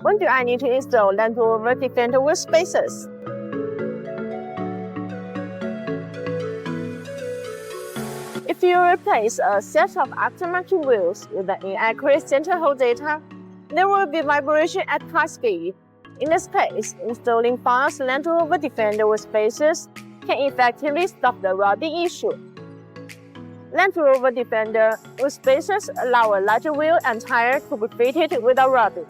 When do I need to install Land Rover Defender wheel spacers? If you replace a set of aftermarket wheels with an inaccurate center hole data, there will be vibration at high speed. In this case, installing BONOSS Land Rover Defender wheel spacers can effectively stop the rubbing issue. Land Rover Defender wheel spacers allow a larger wheel and tire to be fitted without rubbing,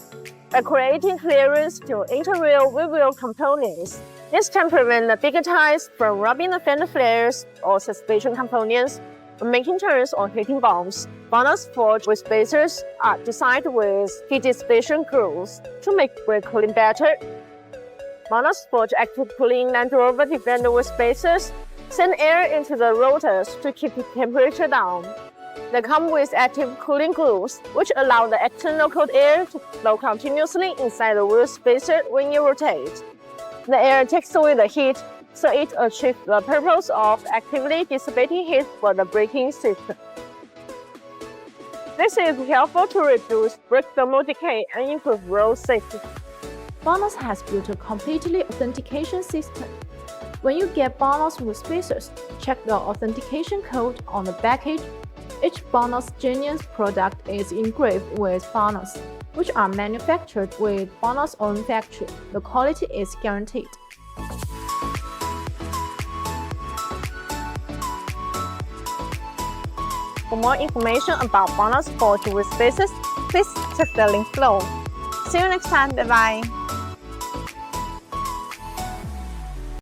by creating clearance to inter-wheel wheel components. This can prevent the bigger tires from rubbing the fender flares or suspension components when making turns or hitting bumps. BONOSS forged wheel spacers are designed with heat dissipation grooves to make brake cooling better. BONOSS forged active cooling Land Rover Defender wheel spacers send air into the rotors to keep the temperature down. They come with active cooling grooves, which allow the external cold air to flow continuously inside the wheel spacer when you rotate. The air takes away the heat, so it achieves the purpose of actively dissipating heat for the braking system. This is helpful to reduce brake thermal decay and improve road safety. BONOSS has built a completely authentication system. When you get BONOSS wheel spacers, check the authentication code on the package. Each BONOSS Genius product is engraved with BONOSS, which are manufactured with BONOSS own factory. The quality is guaranteed. For more information about BONOSS forged wheel spacers, please check the link below. See you next time. Bye bye.